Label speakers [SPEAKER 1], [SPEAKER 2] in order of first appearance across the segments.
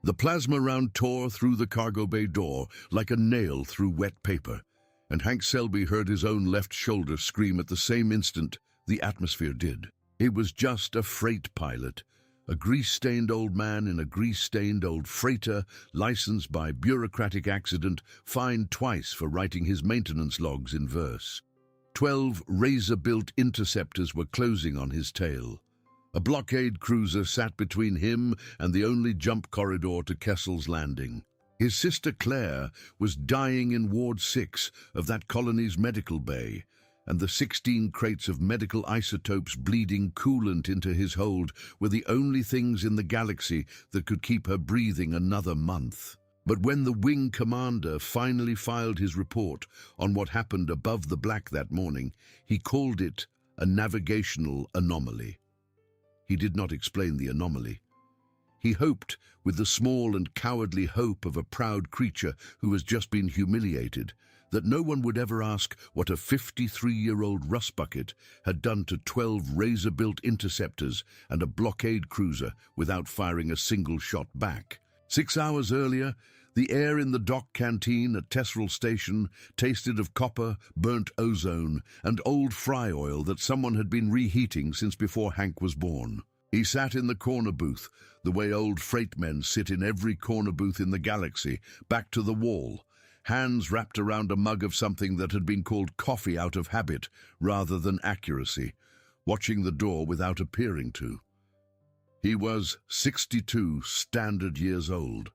[SPEAKER 1] The plasma round tore through the cargo bay door like a nail through wet paper, and Hank Selby heard his own left shoulder scream at the same instant the atmosphere did. It was just a freight pilot, a grease-stained old man in a grease-stained old freighter, licensed by bureaucratic accident, fined twice for writing his maintenance logs in verse. 12 razor-built interceptors were closing on his tail. A blockade cruiser sat between him and the only jump corridor to Kessel's Landing. His sister Claire was dying in Ward 6 of that colony's medical bay, and the 16 crates of medical isotopes bleeding coolant into his hold were the only things in the galaxy that could keep her breathing another month. But when the wing commander finally filed his report on what happened above the black that morning, he called it a navigational anomaly. He did not explain the anomaly. He hoped, with the small and cowardly hope of a proud creature who has just been humiliated, that no one would ever ask what a 53-year-old rustbucket had done to 12 razor-built interceptors and a blockade cruiser without firing a single shot back. 6 hours earlier, the air in the dock canteen at Tesserel Station tasted of copper, burnt ozone, and old fry oil that someone had been reheating since before Hank was born. He sat in the corner booth, the way old freight men sit in every corner booth in the galaxy, back to the wall, hands wrapped around a mug of something that had been called coffee out of habit rather than accuracy, watching the door without appearing to. He was 62 standard years old.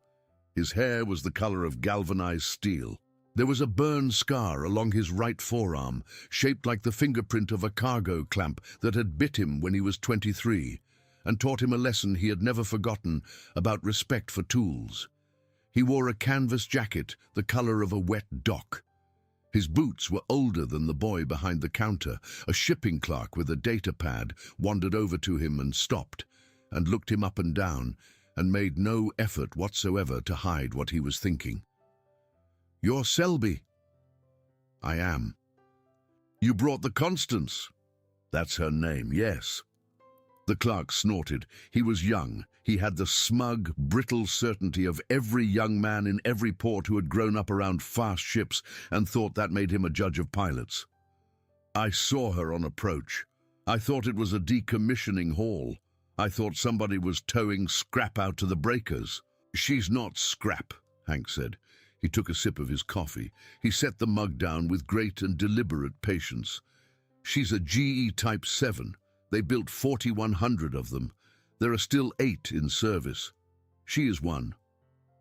[SPEAKER 1] His hair was the color of galvanized steel. There was a burn scar along his right forearm, shaped like the fingerprint of a cargo clamp that had bit him when he was 23, and taught him a lesson he had never forgotten about respect for tools. He wore a canvas jacket the color of a wet dock. His boots were older than the boy behind the counter. A shipping clerk with a data pad wandered over to him and stopped, and looked him up and down, and made no effort whatsoever to hide what he was thinking. "You're Selby." "I am." "You brought the Constance." "That's her name, yes." The clerk snorted. He was young. He had the smug, brittle certainty of every young man in every port who had grown up around fast ships and thought that made him a judge of pilots. "I saw her on approach. I thought it was a decommissioning haul. I thought somebody was towing scrap out to the breakers." "She's not scrap," Hank said. He took a sip of his coffee. He set the mug down with great and deliberate patience. "She's a GE Type 7. They built 4,100 of them. There are still 8 in service. She is one."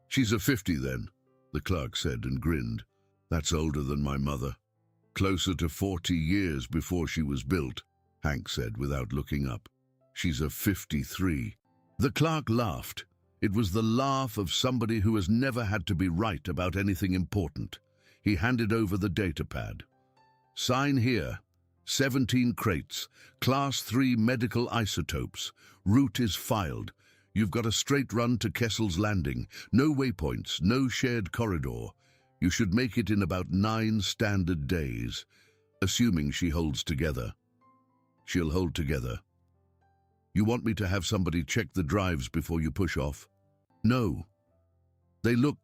[SPEAKER 1] "She's a 50 then," the clerk said and grinned. "That's older than my mother. Closer to 40 years before she was built," Hank said without looking up. "She's a 53. The clerk laughed. It was the laugh of somebody who has never had to be right about anything important. He handed over the data pad. "Sign here. 17 crates, Class 3 medical isotopes. Route is filed. You've got a straight run to Kessel's Landing. No waypoints, no shared corridor. You should make it in about 9 standard days, assuming she holds together." "She'll hold together." "You want me to have somebody check the drives before you push off?" "No. They look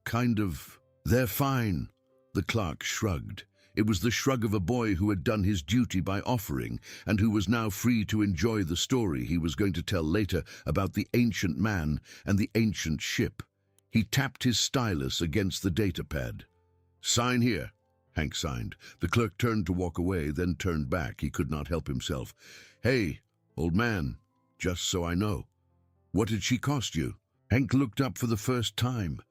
[SPEAKER 1] They're fine." The clerk shrugged. It was the shrug of a boy who had done his duty by offering, and who was now free to enjoy the story he was going to tell later about the ancient man and the ancient ship. He tapped his stylus against the data pad. "Sign here." Hank signed. The clerk turned to walk away, then turned back. He could not help himself. "Hey, old man, just so I know, what did she cost you?" Hank looked up for the first time.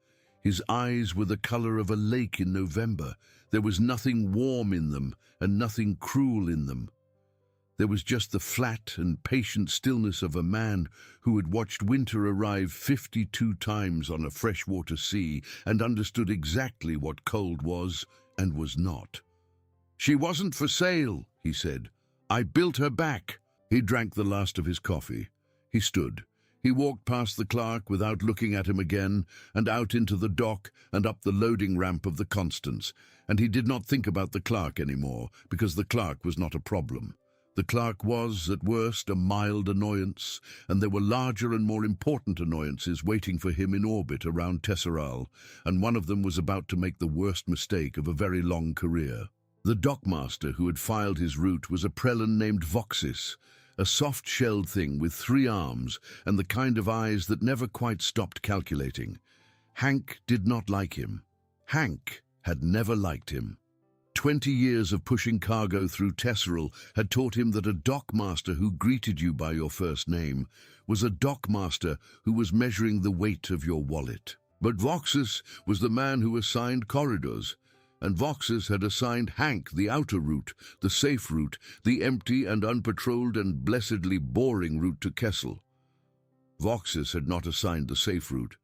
[SPEAKER 1] His eyes were the color of a lake in November. There was nothing warm in them and nothing cruel in them. There was just the flat and patient stillness of a man who had watched winter arrive 52 times on a freshwater sea and understood exactly what cold was and was not. "She wasn't for sale," he said. "I built her back." He drank the last of his coffee. He stood. He walked past the clerk without looking at him again, and out into the dock and up the loading ramp of the Constance, and he did not think about the clerk anymore, because the clerk was not a problem. The clerk was, at worst, a mild annoyance, and there were larger and more important annoyances waiting for him in orbit around Tesseral, and one of them was about to make the worst mistake of a very long career. The dockmaster who had filed his route was a prelin named Voxis, a soft-shelled thing with 3 arms and the kind of eyes that never quite stopped calculating. Hank did not like him. Hank had never liked him. 20 years of pushing cargo through Tesseral had taught him that a dockmaster who greeted you by your first name was a dockmaster who was measuring the weight of your wallet. But Voxis was the man who assigned corridors, and Voxis had assigned Hank the outer route, the safe route, the empty and unpatrolled and blessedly boring route to Kessel. Voxis had not assigned the safe route.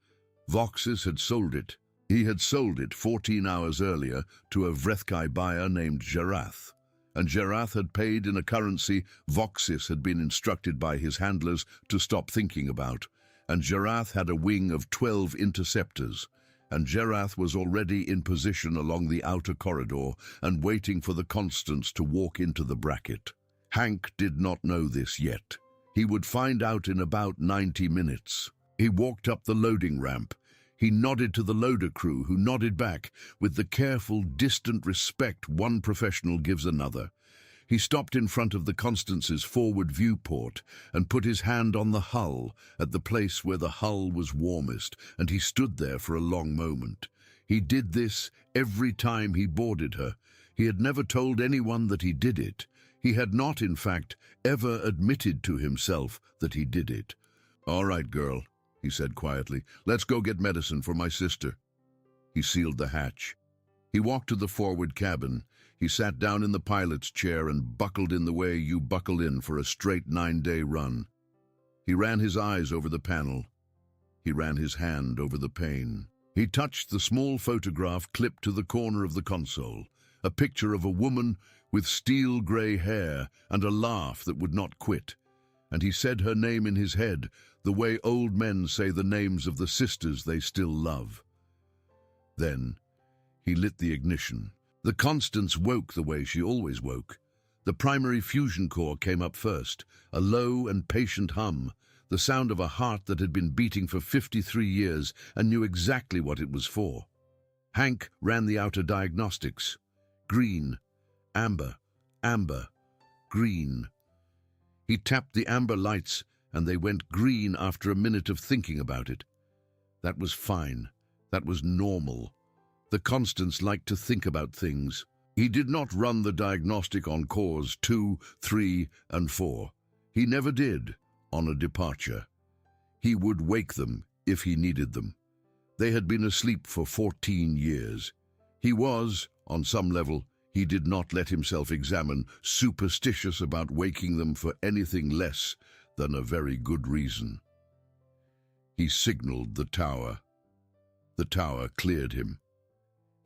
[SPEAKER 1] Voxis had sold it. He had sold it 14 hours earlier to a Vrethkai buyer named Jerath, and Jerath had paid in a currency Voxis had been instructed by his handlers to stop thinking about, and Jerath had a wing of 12 interceptors, and Jerath was already in position along the outer corridor and waiting for the Constance to walk into the bracket. Hank did not know this yet. He would find out in about 90 minutes. He walked up the loading ramp. He nodded to the loader crew, who nodded back with the careful, distant respect one professional gives another. He stopped in front of the Constance's forward viewport and put his hand on the hull, at the place where the hull was warmest, and he stood there for a long moment. He did this every time he boarded her. He had never told anyone that he did it. He had not, in fact, ever admitted to himself that he did it. "All right, girl," he said quietly. "Let's go get medicine for my sister." He sealed the hatch. He walked to the forward cabin. He sat down in the pilot's chair and buckled in the way you buckle in for a straight 9-day run. He ran his eyes over the panel. He ran his hand over the pane. He touched the small photograph clipped to the corner of the console, a picture of a woman with steel-grey hair and a laugh that would not quit. And he said her name in his head, the way old men say the names of the sisters they still love. Then he lit the ignition. The Constance woke the way she always woke. The primary fusion core came up first, a low and patient hum, the sound of a heart that had been beating for 53 years and knew exactly what it was for. Hank ran the outer diagnostics. Green, amber, amber, green. He tapped the amber lights, and they went green after a minute of thinking about it. That was fine. That was normal. The Constance liked to think about things. He did not run the diagnostic on cores 2, 3, and 4. He never did, on a departure. He would wake them if he needed them. They had been asleep for 14 years. He was, on some level, he did not let himself examine, superstitious about waking them for anything less than a very good reason. He signaled the tower. The tower cleared him.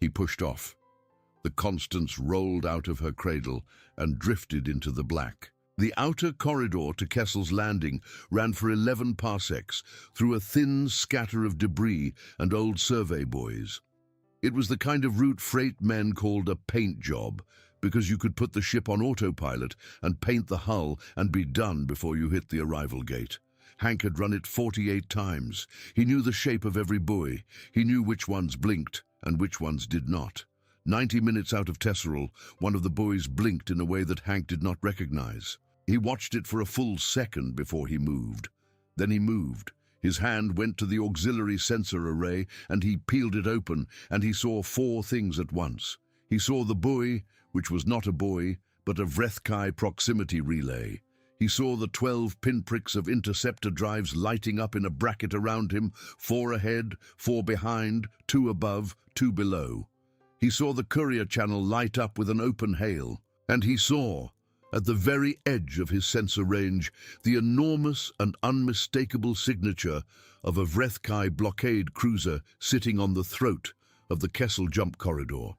[SPEAKER 1] He pushed off. The Constance rolled out of her cradle and drifted into the black. The outer corridor to Kessel's landing ran for 11 parsecs through a thin scatter of debris and old survey buoys. It was the kind of route freight men called a paint job, because you could put the ship on autopilot and paint the hull and be done before you hit the arrival gate. Hank had run it 48 times. He knew the shape of every buoy. He knew which ones blinked and which ones did not. 90 minutes out of Tesseral, one of the buoys blinked in a way that Hank did not recognize. He watched it for a full second before he moved. Then he moved. His hand went to the auxiliary sensor array, and he peeled it open, and he saw 4 things at once. He saw the buoy, which was not a buoy, but a Vrethkai proximity relay. He saw the 12 pinpricks of Interceptor drives lighting up in a bracket around him, 4 ahead, 4 behind, 2 above, 2 below. He saw the courier channel light up with an open hail, and he saw, at the very edge of his sensor range, the enormous and unmistakable signature of a Vrethkai blockade cruiser sitting on the throat of the Kessel jump corridor.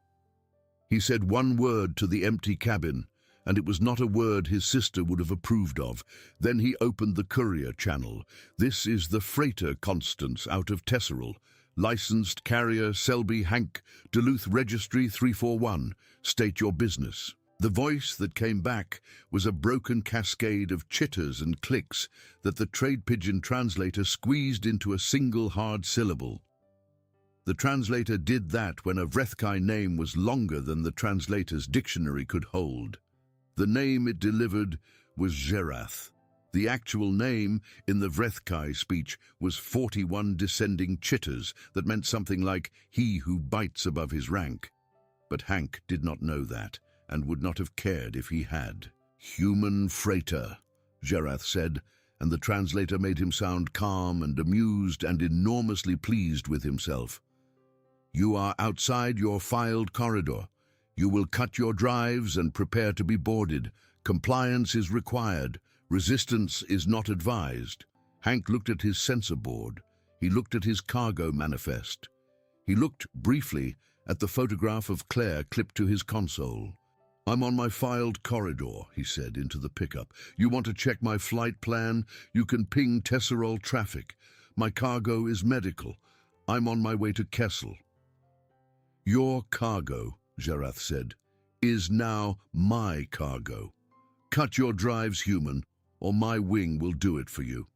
[SPEAKER 1] He said one word to the empty cabin, and it was not a word his sister would have approved of. Then he opened the courier channel. "This is the freighter Constance out of Tesseral. Licensed carrier Selby Hank, Duluth Registry 341. State your business." The voice that came back was a broken cascade of chitters and clicks that the trade pigeon translator squeezed into a single hard syllable. The translator did that when a Vrethkai name was longer than the translator's dictionary could hold. The name it delivered was Zherath. The actual name in the Vrethkai speech was 41 descending chitters that meant something like he who bites above his rank. But Hank did not know that, and would not have cared if he had. Human freighter, Zherath said, and the translator made him sound calm and amused and enormously pleased with himself. You are outside your filed corridor. You will cut your drives and prepare to be boarded. Compliance is required. Resistance is not advised. Hank looked at his sensor board. He looked at his cargo manifest. He looked briefly at the photograph of Claire clipped to his console. I'm on my filed corridor, he said into the pickup. You want to check my flight plan? You can ping Tesserol traffic. My cargo is medical. I'm on my way to Kessel. Your cargo, Zherath said, is now my cargo. Cut your drives, human, or my wing will do it for you.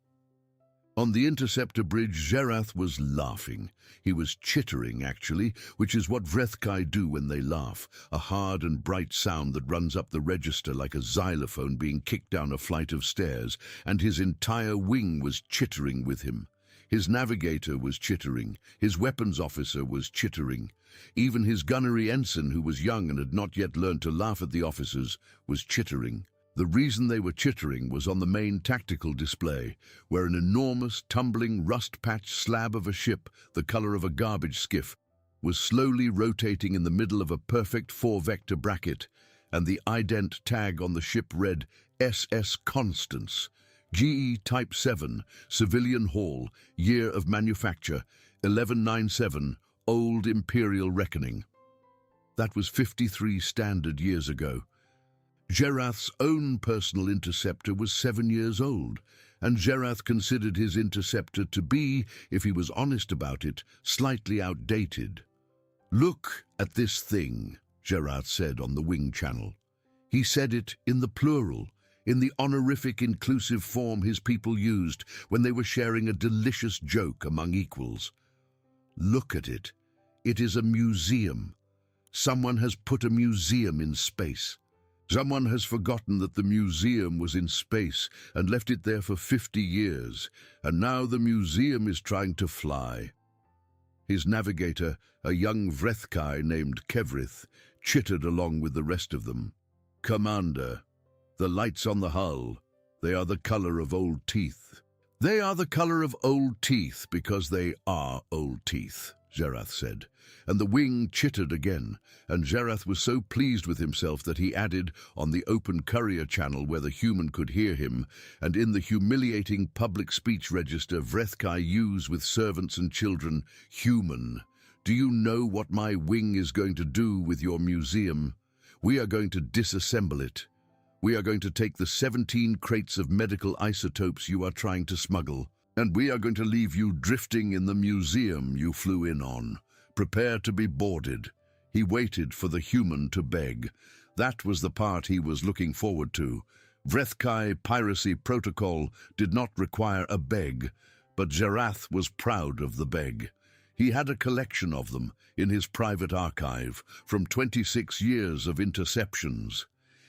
[SPEAKER 1] On the Interceptor bridge, Zherath was laughing. He was chittering, actually, which is what Vrethkai do when they laugh, a hard and bright sound that runs up the register like a xylophone being kicked down a flight of stairs, and his entire wing was chittering with him. His navigator was chittering. His weapons officer was chittering. Even his gunnery ensign, who was young and had not yet learned to laugh at the officers, was chittering. The reason they were chittering was on the main tactical display, where an enormous, tumbling, rust-patched slab of a ship, the color of a garbage skiff, was slowly rotating in the middle of a perfect 4-vector bracket, and the ident tag on the ship read SS Constance, GE Type 7, Civilian Hall, Year of Manufacture, 1197, Old Imperial Reckoning. That was 53 standard years ago. Zherath's own personal interceptor was 7 years old, and Zherath considered his interceptor to be, if he was honest about it, slightly outdated. Look at this thing, Zherath said on the wing channel. He said it in the plural, in the honorific inclusive form his people used when they were sharing a delicious joke among equals. Look at it. It is a museum. Someone has put a museum in space. Someone has forgotten that the museum was in space and left it there for 50 years, and now the museum is trying to fly. His navigator, a young Vrethkai named Kevrith, chittered along with the rest of them. Commander, the lights on the hull, they are the color of old teeth. They are the color of old teeth because they are old teeth, Zherath said, and the wing chittered again, and Zherath was so pleased with himself that he added, on the open courier channel where the human could hear him, and in the humiliating public speech register Vrethkai use with servants and children, human, do you know what my wing is going to do with your museum? We are going to disassemble it. We are going to take the 17 crates of medical isotopes you are trying to smuggle, and we are going to leave you drifting in the museum you flew in on. Prepare to be boarded. He waited for the human to beg. That was the part he was looking forward to. Vrethkai piracy protocol did not require a beg, but Zherath was proud of the beg. He had a collection of them in his private archive from 26 years of interceptions.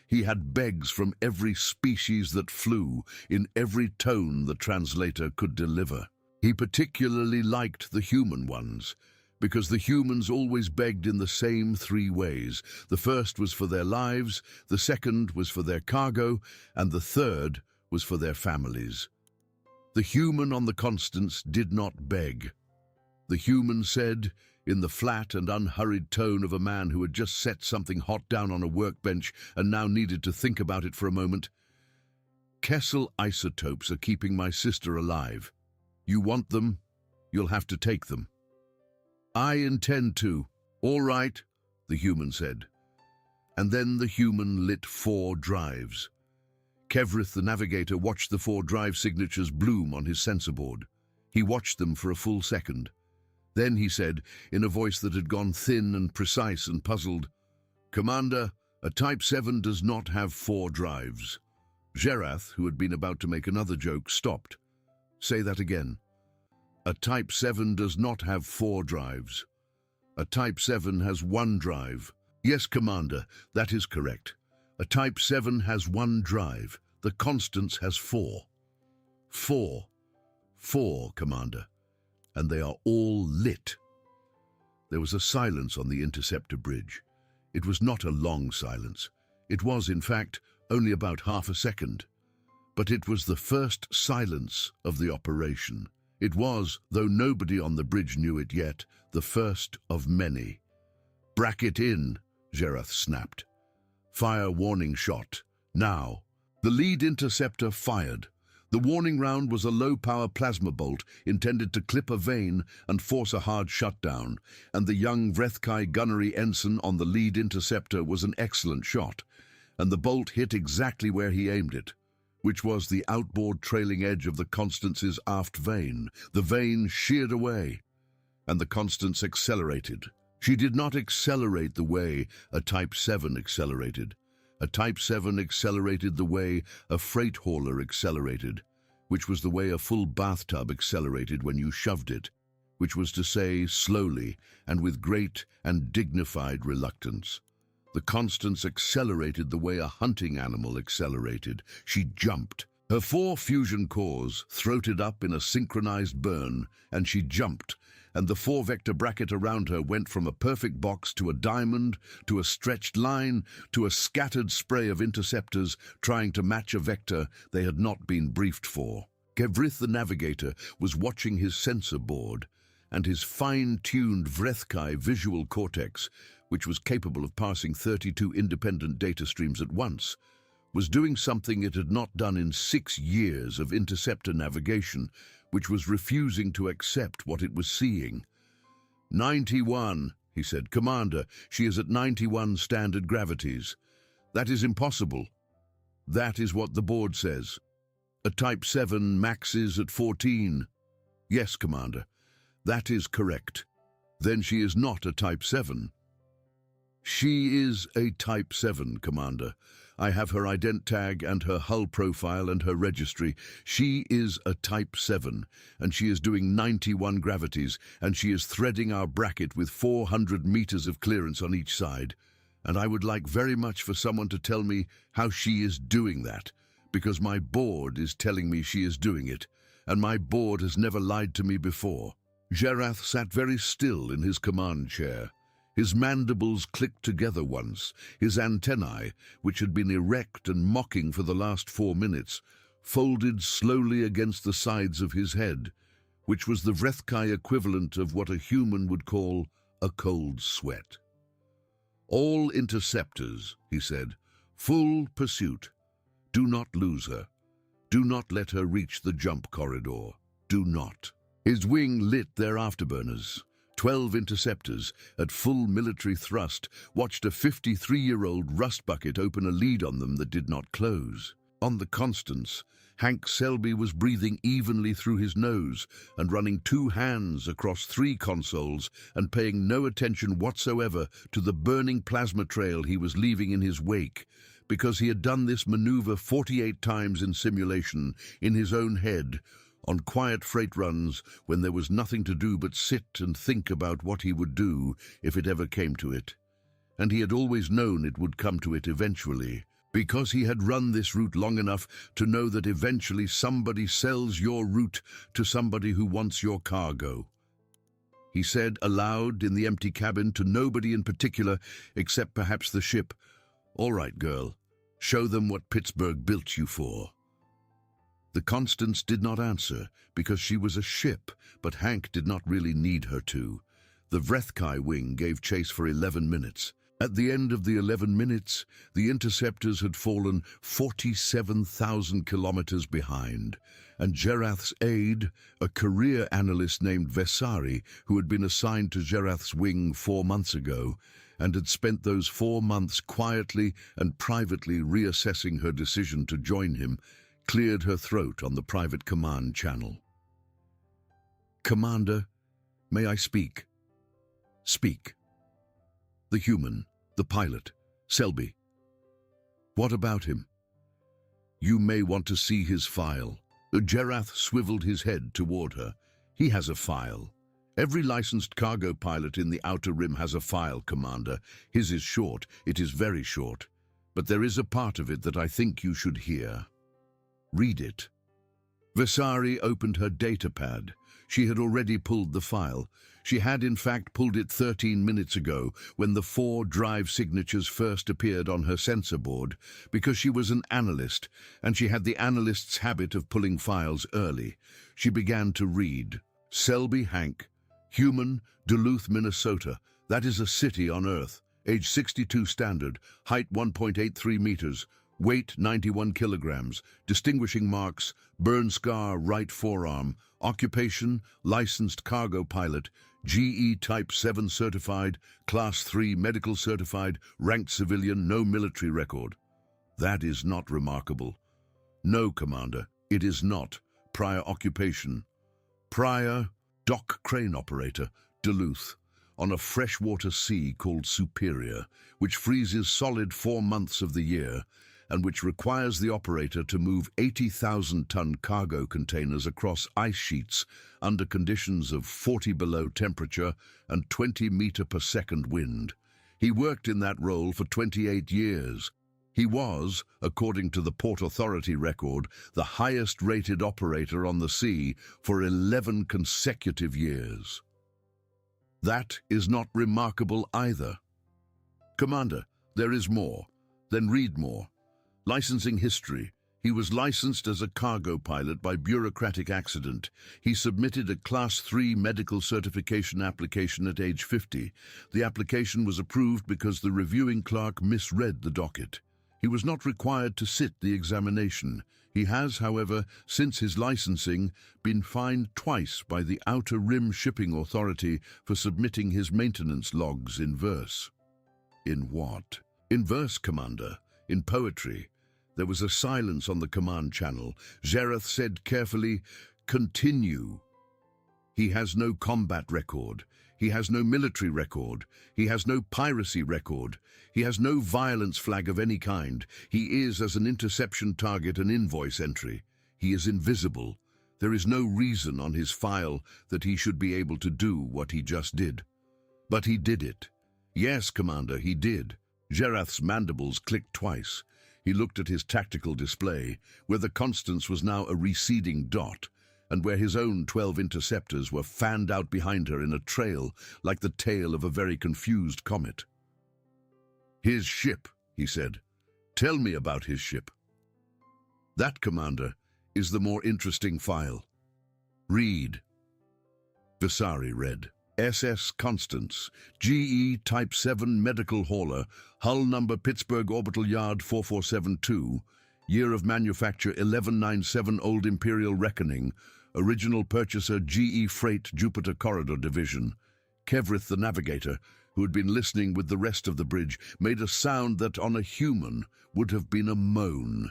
[SPEAKER 1] He had begs from every species that flew, in every tone the translator could deliver. He particularly liked the human ones, because the humans always begged in the same 3 ways. The first was for their lives, the second was for their cargo, and the third was for their families. The human on the Constance did not beg. The human said, in the flat and unhurried tone of a man who had just set something hot down on a workbench and now needed to think about it for a moment, Kessel isotopes are keeping my sister alive. You want them? You'll have to take them. I intend to. All right, the human said. And then the human lit 4 drives. Kevrith, the navigator, watched the 4 drive signatures bloom on his sensor board. He watched them for a full second. Then he said, in a voice that had gone thin and precise and puzzled, Commander, A Type 7 does not have 4 drives. Gerath, who had been about to make another joke, stopped. Say that again. A Type 7 does not have 4 drives. A Type 7 has 1 drive. Yes, Commander, that is correct. A Type 7 has 1 drive. The Constance has 4. 4. 4, Commander. And they are all lit. There was a silence on the Interceptor bridge. It was not a long silence. It was, in fact, only about half a second. But it was the first silence of the operation. It was, though nobody on the bridge knew it yet, the first of many. "Bracket in," Gerath snapped. "Fire warning shot. Now." The lead interceptor fired. The warning round was a low-power plasma bolt intended to clip a vein and force a hard shutdown, and the young Vrethkai gunnery ensign on the lead interceptor was an excellent shot, and the bolt hit exactly where he aimed it, which was the outboard trailing edge of the Constance's aft vane. The vane sheared away, and the Constance accelerated. She did not accelerate the way a Type 7 accelerated. A Type 7 accelerated the way a freight hauler accelerated, which was the way a full bathtub accelerated when you shoved it, which was to say slowly and with great and dignified reluctance. The Constance accelerated the way a hunting animal accelerated. She jumped. Her 4 fusion cores throated up in a synchronized burn, and she jumped, and the 4-vector bracket around her went from a perfect box to a diamond, to a stretched line, to a scattered spray of interceptors trying to match a vector they had not been briefed for. Gevrith the navigator was watching his sensor board, and his fine-tuned Vrethkai visual cortex, which was capable of parsing 32 independent data streams at once, was doing something it had not done in 6 years of interceptor navigation, which was refusing to accept what it was seeing. 91, he said. "Commander, she is at 91 standard gravities. That is impossible. That is what the board says. A Type 7 maxes at 14. Yes, Commander. That is correct. Then she is not a Type 7. She is a Type 7, Commander. I have her ident tag and her hull profile and her registry. She is a Type 7, and she is doing 91 gravities, and she is threading our bracket with 400 meters of clearance on each side. And I would like very much for someone to tell me how she is doing that, because my board is telling me she is doing it, and my board has never lied to me before." Gerath sat very still in his command chair. His mandibles clicked together once. His antennae, which had been erect and mocking for the last 4 minutes, folded slowly against the sides of his head, which was the Vrethkai equivalent of what a human would call a cold sweat. "All interceptors," he said, "full pursuit. Do not lose her. Do not let her reach the jump corridor. Do not." His wing lit their afterburners. 12 interceptors, at full military thrust, watched a 53-year-old rust bucket open a lead on them that did not close. On the Constance, Hank Selby was breathing evenly through his nose and running 2 hands across 3 consoles and paying no attention whatsoever to the burning plasma trail he was leaving in his wake, because he had done this maneuver 48 times in simulation, in his own head, on quiet freight runs when there was nothing to do but sit and think about what he would do if it ever came to it. And he had always known it would come to it eventually, because he had run this route long enough to know that eventually somebody sells your route to somebody who wants your cargo. He said aloud in the empty cabin to nobody in particular except perhaps the ship, "All right, girl, show them what Pittsburgh built you for." The Constance did not answer, because she was a ship, but Hank did not really need her to. The Vrethkai wing gave chase for 11 minutes. At the end of the 11 minutes, the interceptors had fallen 47,000 kilometers behind, and Gerath's aide, a career analyst named Vesari, who had been assigned to Gerath's wing 4 months ago, and had spent those 4 months quietly and privately reassessing her decision to join him, cleared her throat on the private command channel. "Commander, may I speak?" "Speak." The human, the pilot, Selby, What about him? You may want to see his file. Gerath swiveled his head toward her. He has a file. Every licensed cargo pilot in the Outer Rim has a file, Commander. His is short. It is very short. But there is a part of it that I think you should hear. Read it. Vasari opened her datapad. She had already pulled the file. She had, in fact, pulled it 13 minutes ago when the 4 drive signatures first appeared on her sensor board, because she was an analyst, and she had the analyst's habit of pulling files early. She began to read. Selby Hank, human, Duluth, Minnesota. That is a city on Earth. Age 62 standard, height 1.83 meters, weight 91 kilograms, distinguishing marks, burn scar, right forearm, occupation, licensed cargo pilot, GE Type 7 certified, Class 3 medical certified, ranked civilian, no military record. That is not remarkable. No, Commander, it is not. Prior occupation. Prior dock crane operator, Duluth, on a freshwater sea called Superior, which freezes solid 4 months of the year, and which requires the operator to move 80,000-ton cargo containers across ice sheets under conditions of 40 below temperature and 20 meter per second wind. He worked in that role for 28 years. He was, according to the Port Authority record, the highest-rated operator on the sea for 11 consecutive years. That is not remarkable either. Commander, there is more. Then read more. Licensing history. He was licensed as a cargo pilot by bureaucratic accident. He submitted a Class 3 medical certification application at age 50. The application was approved because the reviewing clerk misread the docket. He was not required to sit the examination. He has, however, since his licensing, been fined twice by the Outer Rim Shipping Authority for submitting his maintenance logs in verse. In what? In verse, Commander. In poetry. There was a silence on the command channel. Gerath said carefully, "Continue." He has no combat record. He has no military record. He has no piracy record. He has no violence flag of any kind. He is, as an interception target, an invoice entry. He is invisible. There is no reason on his file that he should be able to do what he just did. But he did it. Yes, Commander, he did. Gerath's mandibles clicked twice. He looked at his tactical display, where the Constance was now a receding dot, and where his own 12 interceptors were fanned out behind her in a trail like the tail of a very confused comet. "His ship," he said. "Tell me about his ship." "That, Commander, is the more interesting file. Read." Vasari read. SS Constance, GE Type 7 medical hauler, hull number Pittsburgh Orbital Yard 4472, year of manufacture 1197 Old Imperial Reckoning, original purchaser GE Freight Jupiter Corridor Division. Kevrith, the navigator, who had been listening with the rest of the bridge, made a sound that on a human would have been a moan.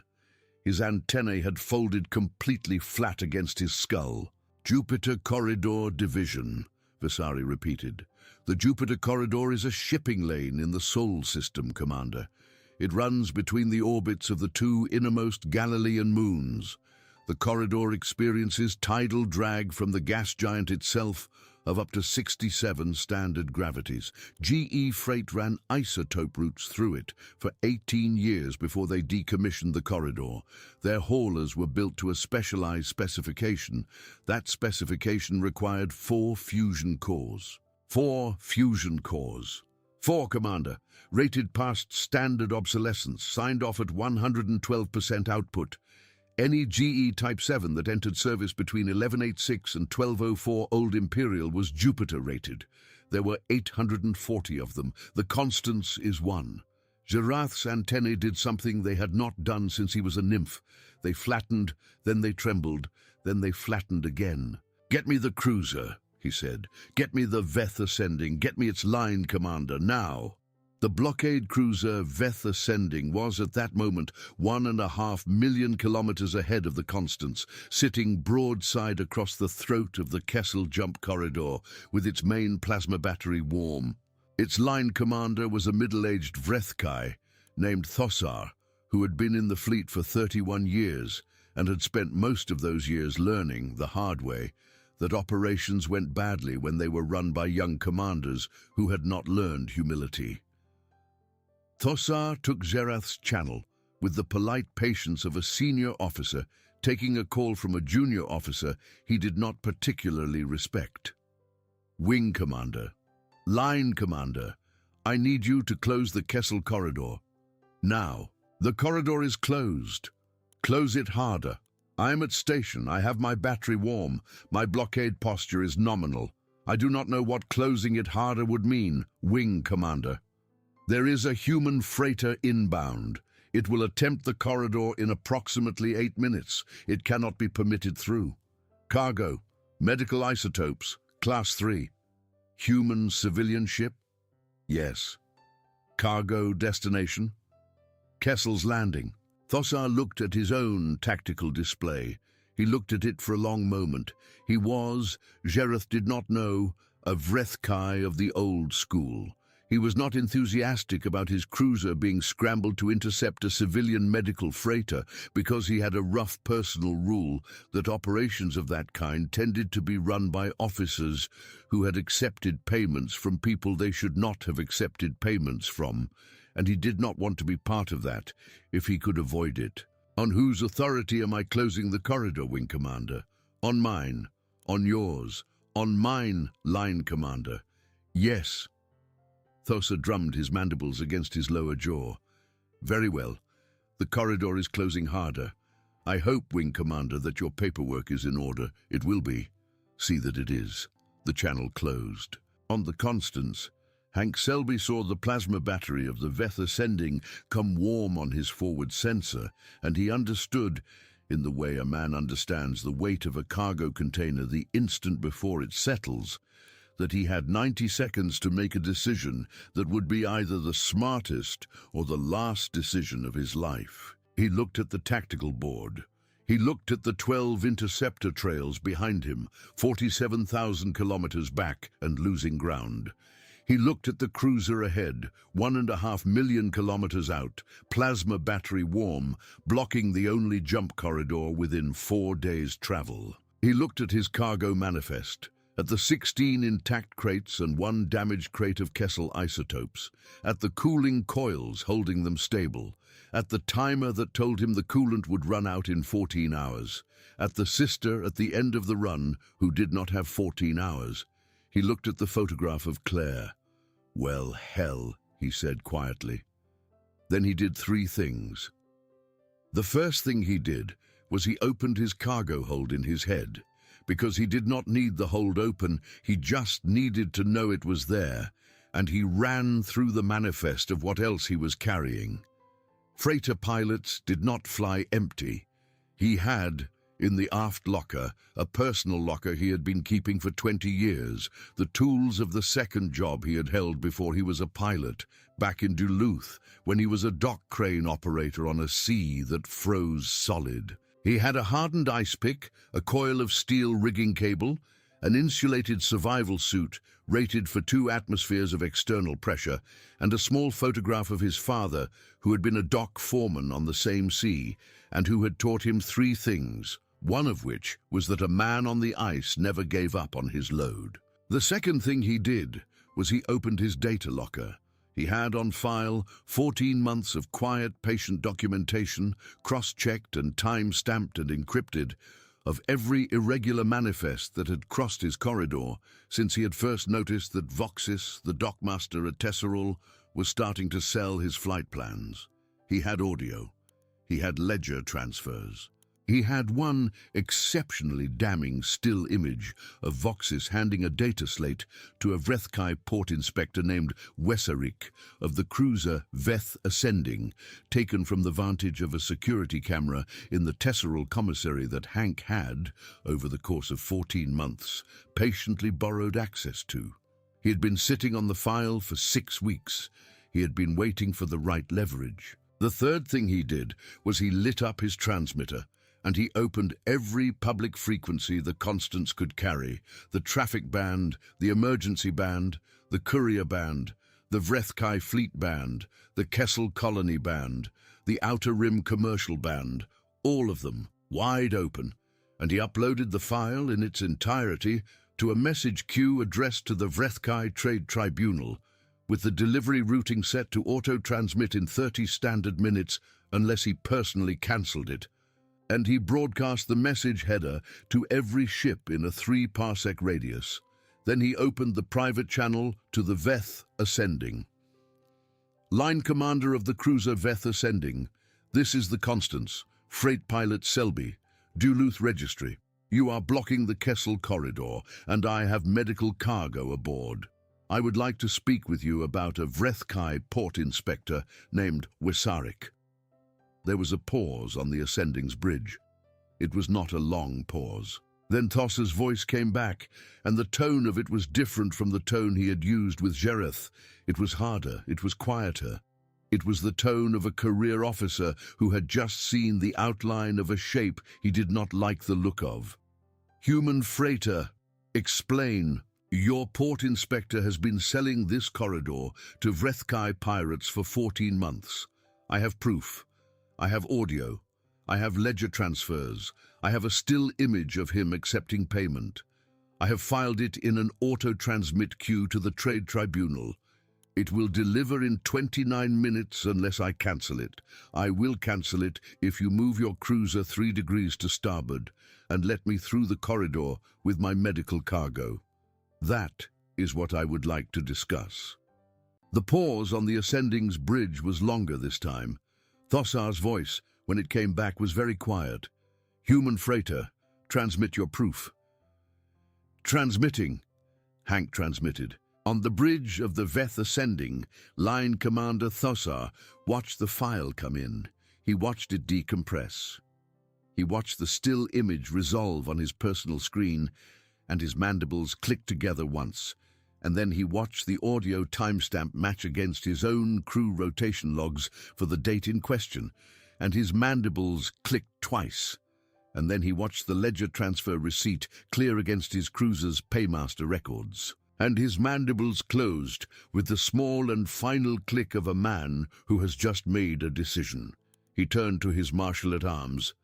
[SPEAKER 1] His antennae had folded completely flat against his skull. Jupiter Corridor Division, Vasari repeated. The Jupiter Corridor is a shipping lane in the Sol system, Commander. It runs between the orbits of the 2 innermost Galilean moons. The corridor experiences tidal drag from the gas giant itself of up to 67 standard gravities. GE Freight ran isotope routes through it for 18 years before they decommissioned the corridor. Their haulers were built to a specialized specification. That specification required 4 fusion cores. 4 fusion cores. 4, Commander. Rated past standard obsolescence. Signed off at 112% output. Any GE Type 7 that entered service between 1186 and 1204 Old Imperial was Jupiter rated. There were 840 of them. The Constance is one. Gerath's antennae did something they had not done since he was a nymph. They flattened, then they trembled, then they flattened again. "Get me the cruiser," he said. "Get me the Veth Ascending. Get me its line, Commander, now." The blockade cruiser Veth Ascending was at that moment 1.5 million kilometers ahead of the Constance, sitting broadside across the throat of the Kessel Jump Corridor, with its main plasma battery warm. Its line commander was a middle-aged Vrethkai named Thossar, who had been in the fleet for 31 years and had spent most of those years learning, the hard way, that operations went badly when they were run by young commanders who had not learned humility. Thosar took Zerath's channel with the polite patience of a senior officer taking a call from a junior officer he did not particularly respect. Wing Commander. Line Commander. I need you to close the Kessel corridor. Now. The corridor is closed. Close it harder. I am at station. I have my battery warm. My blockade posture is nominal. I do not know what closing it harder would mean. Wing Commander. There is a human freighter inbound. It will attempt the corridor in approximately 8 minutes. It cannot be permitted through. Cargo. Medical isotopes. Class 3. Human civilian ship? Yes. Cargo destination? Kessel's Landing. Thosar looked at his own tactical display. He looked at it for a long moment. He was, Zerath did not know, a Vrethkai of the old school. He was not enthusiastic about his cruiser being scrambled to intercept a civilian medical freighter because he had a rough personal rule that operations of that kind tended to be run by officers who had accepted payments from people they should not have accepted payments from, and he did not want to be part of that if he could avoid it. On whose authority am I closing the corridor, Wing Commander? On mine. On yours. On mine, Line Commander. Yes. Thosar drummed his mandibles against his lower jaw. Very well. The corridor is closing harder. I hope, Wing Commander, that your paperwork is in order. It will be. See that it is. The channel closed. On the Constance, Hank Selby saw the plasma battery of the Veth Ascending come warm on his forward sensor, and he understood, in the way a man understands the weight of a cargo container the instant before it settles, that he had 90 seconds to make a decision that would be either the smartest or the last decision of his life. He looked at the tactical board. He looked at the 12 interceptor trails behind him, 47,000 kilometers back and losing ground. He looked at the cruiser ahead, 1.5 million kilometers out, plasma battery warm, blocking the only jump corridor within 4 days' travel. He looked at his cargo manifest, at the 16 intact crates and 1 damaged crate of Kessel isotopes, at the cooling coils holding them stable, at the timer that told him the coolant would run out in 14 hours, at the sister at the end of the run who did not have 14 hours. He looked at the photograph of Claire. Well, hell, he said quietly. Then he did 3 things. The first thing he did was he opened his cargo hold in his head. Because he did not need the hold open, he just needed to know it was there, and he ran through the manifest of what else he was carrying. Freighter pilots did not fly empty. He had, in the aft locker, a personal locker he had been keeping for 20 years, the tools of the second job he had held before he was a pilot, back in Duluth, when he was a dock crane operator on a sea that froze solid. He had a hardened ice pick, a coil of steel rigging cable, an insulated survival suit rated for 2 atmospheres of external pressure, and a small photograph of his father, who had been a dock foreman on the same sea, and who had taught him 3 things, one of which was that a man on the ice never gave up on his load. The second thing he did was he opened his data locker. He had on file 14 months of quiet, patient documentation, cross-checked and time-stamped and encrypted, of every irregular manifest that had crossed his corridor since he had first noticed that Voxis, the dockmaster at Tesserol, was starting to sell his flight plans. He had audio. He had ledger transfers. He had one exceptionally damning still image of Voxis handing a data slate to a Vrethkai port inspector named Wessarik of the cruiser Veth Ascending, taken from the vantage of a security camera in the Tesserol commissary that Hank had, over the course of 14 months, patiently borrowed access to. He had been sitting on the file for 6 weeks. He had been waiting for the right leverage. The third thing he did was he lit up his transmitter, and he opened every public frequency the Constance could carry, the traffic band, the emergency band, the courier band, the Vrethkai fleet band, the Kessel colony band, the Outer Rim commercial band, all of them, wide open, and he uploaded the file in its entirety to a message queue addressed to the Vrethkai Trade Tribunal, with the delivery routing set to auto-transmit in 30 standard minutes unless he personally cancelled it. And he broadcast the message header to every ship in a 3-parsec radius. Then he opened the private channel to the Veth Ascending. Line commander of the cruiser Veth Ascending, this is the Constance, freight pilot Selby, Duluth Registry. You are blocking the Kessel corridor, and I have medical cargo aboard. I would like to speak with you about a Vrethkai port inspector named Wesarik. There was a pause on the Ascending's bridge. It was not a long pause. Then Tossa's voice came back, and the tone of it was different from the tone he had used with Jareth. It was harder, it was quieter. It was the tone of a career officer who had just seen the outline of a shape he did not like the look of. Human freighter, explain. Your port inspector has been selling this corridor to Vrethkai pirates for 14 months. I have proof. I have audio. I have ledger transfers. I have a still image of him accepting payment. I have filed it in an auto-transmit queue to the Trade Tribunal. It will deliver in 29 minutes unless I cancel it. I will cancel it if you move your cruiser 3 degrees to starboard and let me through the corridor with my medical cargo. That is what I would like to discuss. The pause on the Ascending's bridge was longer this time. Thossar's voice, when it came back, was very quiet. Human freighter, transmit your proof. Transmitting, Hank transmitted. On the bridge of the Veth Ascending, Line Commander Thossar watched the file come in. He watched it decompress. He watched the still image resolve on his personal screen, and his mandibles clicked together once, and then he watched the audio timestamp match against his own crew rotation logs for the date in question, and his mandibles clicked twice, and then he watched the ledger transfer receipt clear against his cruiser's paymaster records, and his mandibles closed with the small and final click of a man who has just made a decision. He turned to his marshal-at-arms.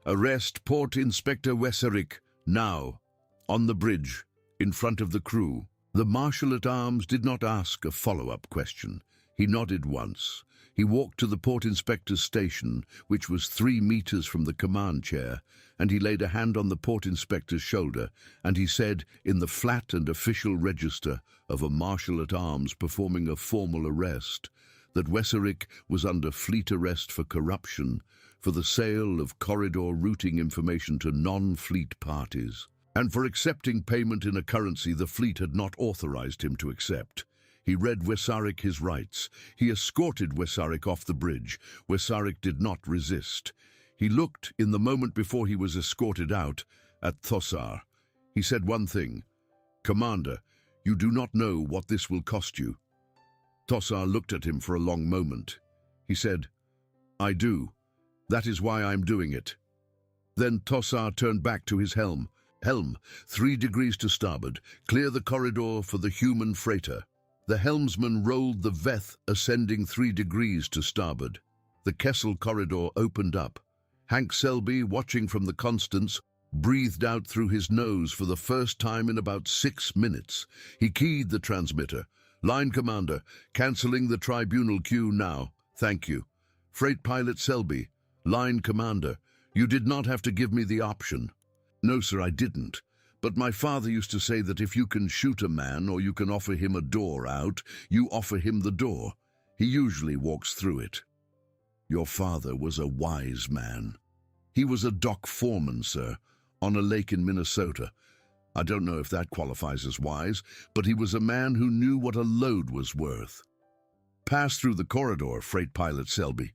[SPEAKER 1] Arrest Port Inspector Wesarik, now. On the bridge, in front of the crew. The marshal-at-arms did not ask a follow-up question. He nodded once. He walked to the port inspector's station, which was 3 meters from the command chair, and he laid a hand on the port inspector's shoulder, and he said, in the flat and official register of a marshal-at-arms performing a formal arrest, that Wesarik was under fleet arrest for corruption, for the sale of corridor routing information to non-fleet parties, and for accepting payment in a currency the fleet had not authorized him to accept. He read Wesarik his rights. He escorted Wesarik off the bridge. Wesarik did not resist. He looked, in the moment before he was escorted out, at Thossar. He said one thing. Commander, you do not know what this will cost you. Thossar looked at him for a long moment. He said, I do. That is why I'm doing it. Then Thossar turned back to his helm. Helm, 3 degrees to starboard. Clear the corridor for the human freighter. The helmsman rolled the Veth Ascending 3 degrees to starboard. The Kessel corridor opened up. Hank Selby, watching from the Constance, breathed out through his nose for the first time in about 6 minutes. He keyed the transmitter. Line commander, cancelling the tribunal queue now. Thank you. Freight pilot Selby. Line commander, you did not have to give me the option. No, sir, I didn't. But my father used to say that if you can shoot a man or you can offer him a door out, you offer him the door. He usually walks through it. Your father was a wise man. He was a dock foreman, sir, on a lake in Minnesota. I don't know if that qualifies as wise, but he was a man who knew what a load was worth. Pass through the corridor, freight pilot Selby.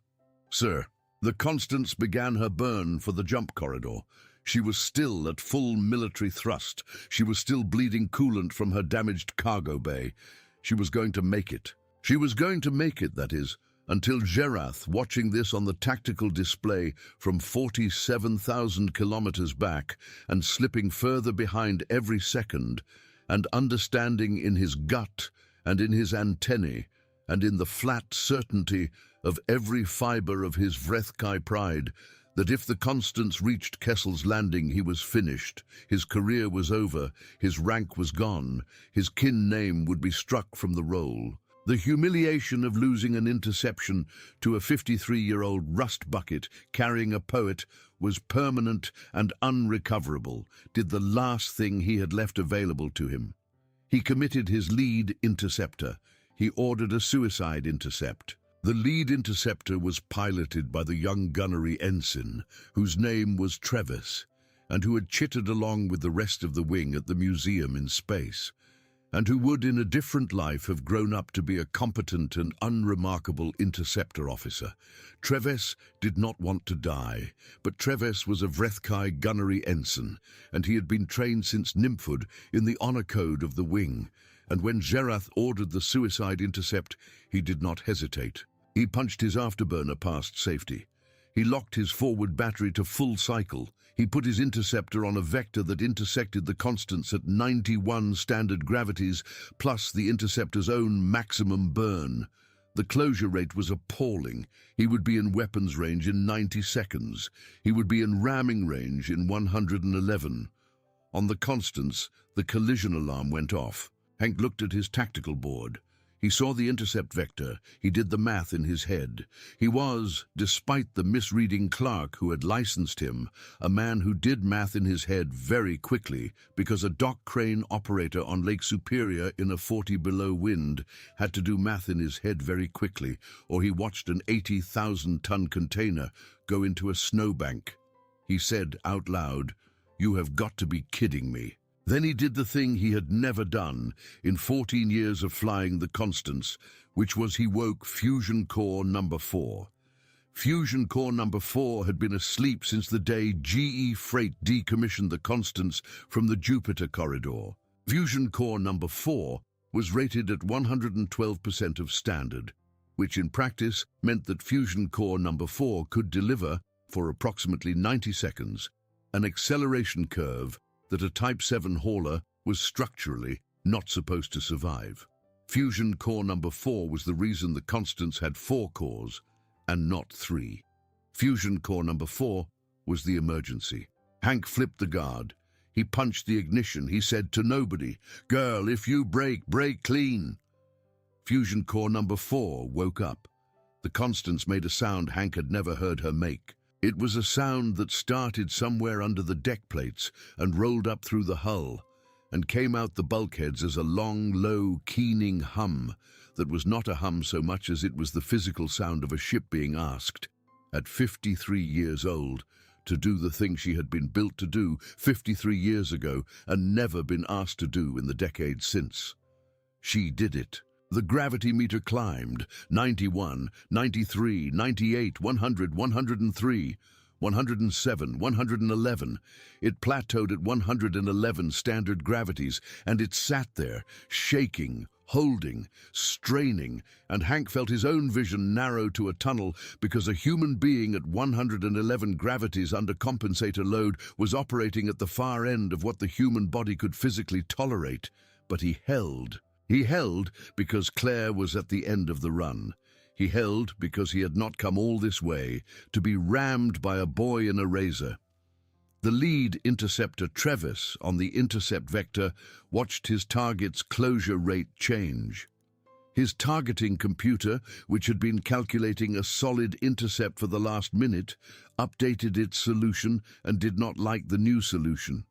[SPEAKER 1] Sir, the Constance began her burn for the jump corridor. She was still at full military thrust. She was still bleeding coolant from her damaged cargo bay. She was going to make it. She was going to make it, that is, until Jareth, watching this on the tactical display from 47,000 kilometers back and slipping further behind every second, and understanding in his gut and in his antennae and in the flat certainty of every fiber of his Vrethkai pride, that if the Constance reached Kessel's Landing, he was finished, his career was over, his rank was gone, his kin name would be struck from the roll. The humiliation of losing an interception to a 53-year-old rust bucket carrying a poet was permanent and unrecoverable, did the last thing he had left available to him. He committed his lead interceptor. He ordered a suicide intercept. The lead interceptor was piloted by the young gunnery ensign, whose name was Trevis, and who had chittered along with the rest of the wing at the museum in space, and who would in a different life have grown up to be a competent and unremarkable interceptor officer. Trevis did not want to die, but Trevis was a Vrethkai gunnery ensign, and he had been trained since Nymphhood in the honor code of the wing, and when Zerath ordered the suicide intercept, he did not hesitate. He punched his afterburner past safety. He locked his forward battery to full cycle. He put his interceptor on a vector that intersected the constants at 91 standard gravities, plus the interceptor's own maximum burn. The closure rate was appalling. He would be in weapons range in 90 seconds. He would be in ramming range in 111. On the constants, the collision alarm went off. Hank looked at his tactical board. He saw the intercept vector. He did the math in his head. He was, despite the misreading clerk who had licensed him, a man who did math in his head very quickly, because a dock crane operator on Lake Superior in a 40 below wind had to do math in his head very quickly, or he watched an 80,000-ton container go into a snowbank. He said out loud, "You have got to be kidding me." Then he did the thing he had never done in 14 years of flying the Constance, which was he woke Fusion Core Number 4. Fusion Core Number 4 had been asleep since the day GE Freight decommissioned the Constance from the Jupiter corridor. Fusion Core Number 4 was rated at 112% of standard, which in practice meant that Fusion Core Number 4 could deliver, for approximately 90 seconds, an acceleration curve that a Type 7 hauler was structurally not supposed to survive. Fusion Core Number 4 was the reason the Constance had 4 cores and not 3. Fusion Core Number 4 was the emergency. Hank flipped the guard. He punched the ignition. He said to nobody, "Girl, if you break, break clean." Fusion Core Number 4 woke up. The Constance made a sound Hank had never heard her make. It was a sound that started somewhere under the deck plates and rolled up through the hull and came out the bulkheads as a long, low, keening hum that was not a hum so much as it was the physical sound of a ship being asked, at 53 years old, to do the thing she had been built to do 53 years ago and never been asked to do in the decades since. She did it. The gravity meter climbed, 91, 93, 98, 100, 103, 107, 111. It plateaued at 111 standard gravities, and it sat there, shaking, holding, straining, and Hank felt his own vision narrow to a tunnel because a human being at 111 gravities under compensator load was operating at the far end of what the human body could physically tolerate. But he held. He held because Claire was at the end of the run. He held because he had not come all this way to be rammed by a boy in a razor. The lead interceptor Trevis on the intercept vector watched his target's closure rate change. His targeting computer, which had been calculating a solid intercept for the last minute, updated its solution and did not like the new solution.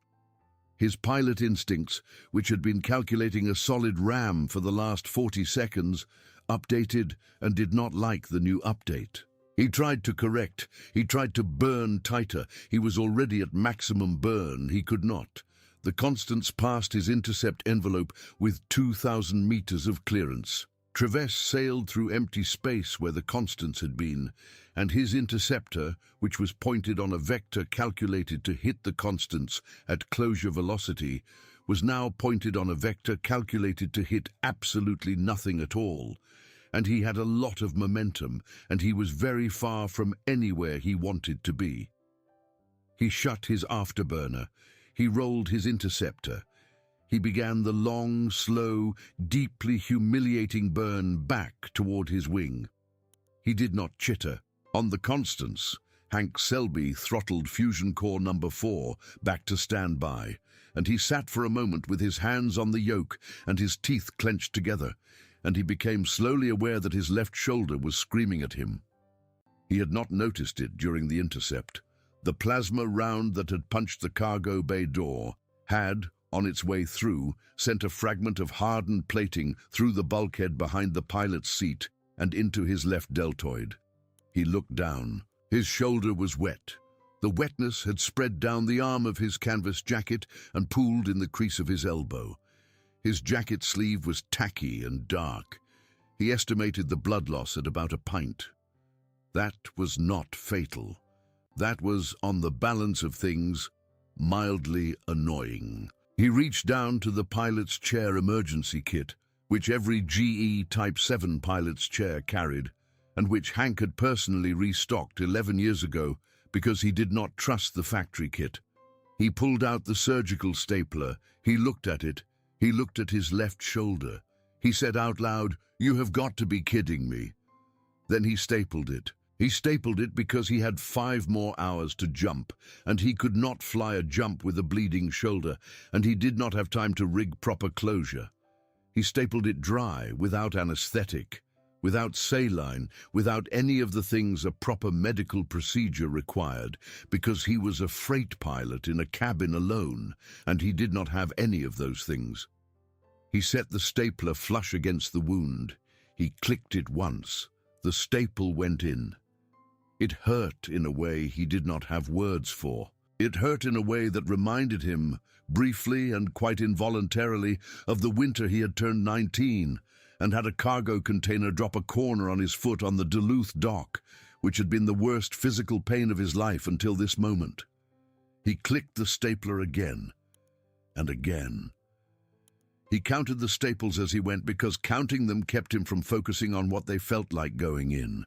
[SPEAKER 1] His pilot instincts, which had been calculating a solid ram for the last 40 seconds, updated and did not like the new update. He tried to correct. He tried to burn tighter. He was already at maximum burn. He could not. The Constance passed his intercept envelope with 2,000 meters of clearance. Treves sailed through empty space where the Constance had been, and his interceptor, which was pointed on a vector calculated to hit the Constance at closure velocity, was now pointed on a vector calculated to hit absolutely nothing at all. And he had a lot of momentum, and he was very far from anywhere he wanted to be. He shut his afterburner. He rolled his interceptor. He began the long, slow, deeply humiliating burn back toward his wing. He did not chitter. On the Constance, Hank Selby throttled Fusion Core number 4 back to standby, and he sat for a moment with his hands on the yoke and his teeth clenched together, and he became slowly aware that his left shoulder was screaming at him. He had not noticed it during the intercept. The plasma round that had punched the cargo bay door had, on its way through, sent a fragment of hardened plating through the bulkhead behind the pilot's seat and into his left deltoid. He looked down. His shoulder was wet. The wetness had spread down the arm of his canvas jacket and pooled in the crease of his elbow. His jacket sleeve was tacky and dark. He estimated the blood loss at about a pint. That was not fatal. That was, on the balance of things, mildly annoying. He reached down to the pilot's chair emergency kit, which every GE Type 7 pilot's chair carried, and which Hank had personally restocked 11 years ago because he did not trust the factory kit. He pulled out the surgical stapler. He looked at it. He looked at his left shoulder. He said out loud, "You have got to be kidding me." Then he stapled it. He stapled it because he had 5 more hours to jump, and he could not fly a jump with a bleeding shoulder, and he did not have time to rig proper closure. He stapled it dry, without anesthetic, without saline, without any of the things a proper medical procedure required, because he was a freight pilot in a cabin alone, and he did not have any of those things. He set the stapler flush against the wound. He clicked it once. The staple went in. It hurt in a way he did not have words for. It hurt in a way that reminded him, briefly and quite involuntarily, of the winter he had turned 19 and had a cargo container drop a corner on his foot on the Duluth dock, which had been the worst physical pain of his life until this moment. He clicked the stapler again and again. He counted the staples as he went because counting them kept him from focusing on what they felt like going in.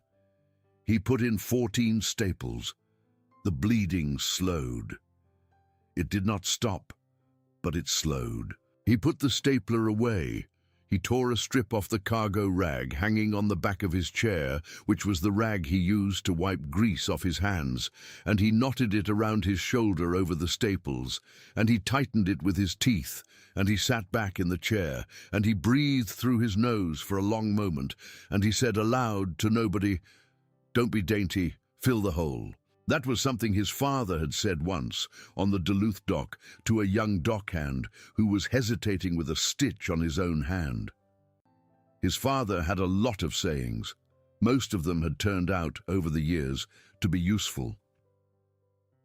[SPEAKER 1] He put in 14 staples. The bleeding slowed. It did not stop, but it slowed. He put the stapler away. He tore a strip off the cargo rag hanging on the back of his chair, which was the rag he used to wipe grease off his hands, and he knotted it around his shoulder over the staples, and he tightened it with his teeth, and he sat back in the chair, and he breathed through his nose for a long moment, and he said aloud to nobody, "Don't be dainty, fill the hole." That was something his father had said once on the Duluth dock to a young dockhand who was hesitating with a stitch on his own hand. His father had a lot of sayings. Most of them had turned out, over the years, to be useful.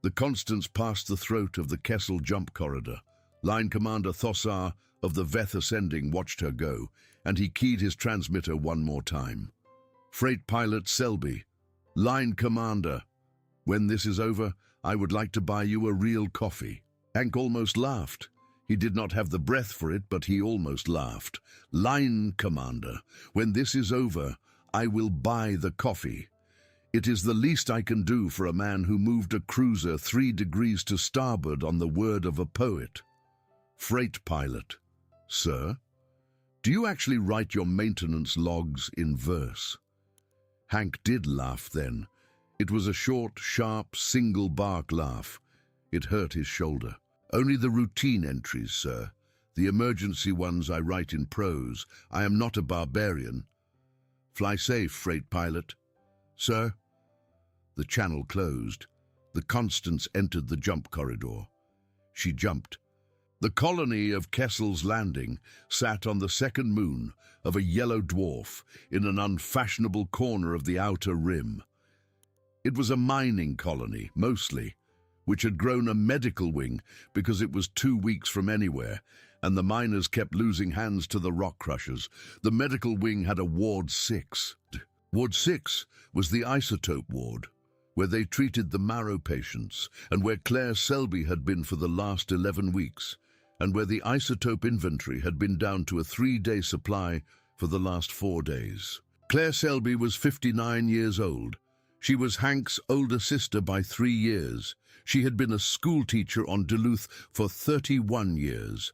[SPEAKER 1] The Constance passed the throat of the Kessel jump corridor. Line Commander Thossar of the Veth Ascending watched her go, and he keyed his transmitter one more time. Freight Pilot Selby, Line Commander, when this is over, I would like to buy you a real coffee. Hank almost laughed. He did not have the breath for it, but he almost laughed. Line Commander, when this is over, I will buy the coffee. It is the least I can do for a man who moved a cruiser 3 degrees to starboard on the word of a poet. Freight Pilot, sir, do you actually write your maintenance logs in verse? Hank did laugh then. It was a short, sharp, single-bark laugh. It hurt his shoulder. Only the routine entries, sir. The emergency ones I write in prose. I am not a barbarian. Fly safe, Freight Pilot. Sir? The channel closed. The Constance entered the jump corridor. She jumped. The colony of Kessel's Landing sat on the second moon of a yellow dwarf in an unfashionable corner of the outer rim. It was a mining colony, mostly, which had grown a medical wing because it was 2 weeks from anywhere, and the miners kept losing hands to the rock crushers. The medical wing had a Ward 6. Ward 6 was the isotope ward, where they treated the marrow patients, and where Claire Selby had been for the last 11 weeks, and where the isotope inventory had been down to a 3-day supply for the last 4 days. Claire Selby was 59 years old. She was Hank's older sister by 3 years. She had been a schoolteacher on Duluth for 31 years.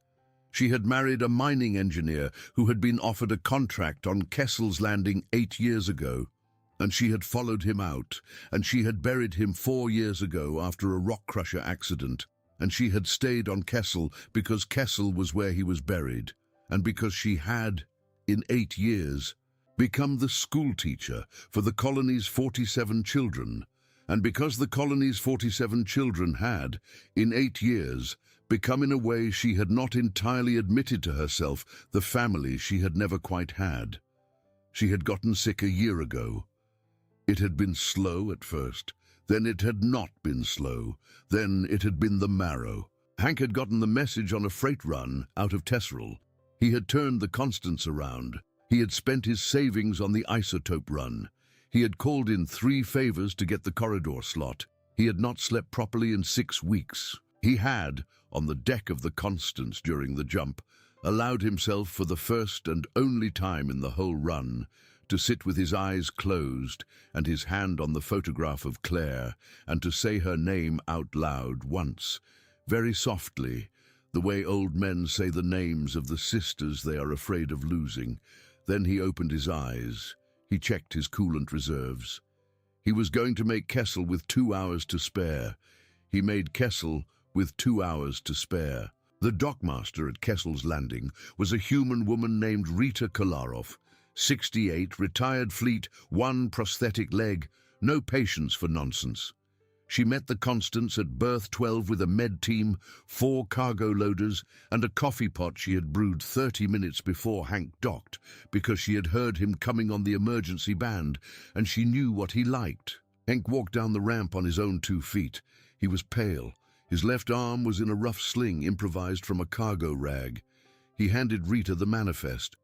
[SPEAKER 1] She had married a mining engineer who had been offered a contract on Kessel's Landing 8 years ago. And she had followed him out, and she had buried him 4 years ago after a rock crusher accident, and she had stayed on Kessel because Kessel was where he was buried, and because she had, in 8 years, become the school teacher for the colony's 47 children, and because the colony's 47 children had, in 8 years, become in a way she had not entirely admitted to herself the family she had never quite had. She had gotten sick a year ago. It had been slow at first, then it had not been slow, then it had been the marrow. Hank had gotten the message on a freight run out of Tesserel. He had turned the Constance around. He had spent his savings on the isotope run. He had called in 3 favors to get the corridor slot. He had not slept properly in 6 weeks. He had, on the deck of the Constance during the jump, allowed himself for the first and only time in the whole run to sit with his eyes closed and his hand on the photograph of Claire, and to say her name out loud once, very softly, the way old men say the names of the sisters they are afraid of losing. Then he opened his eyes. He checked his coolant reserves. He was going to make Kessel with 2 hours to spare. He made Kessel with 2 hours to spare. The dockmaster at Kessel's Landing was a human woman named Rita Kolarov, 68, retired fleet, 1 prosthetic leg, no patience for nonsense. She met the Constance at berth 12 with a med team, 4 cargo loaders, and a coffee pot she had brewed 30 minutes before Hank docked, because she had heard him coming on the emergency band, and she knew what he liked. Hank walked down the ramp on his own 2 feet. He was pale. His left arm was in a rough sling improvised from a cargo rag. He handed Rita the manifest.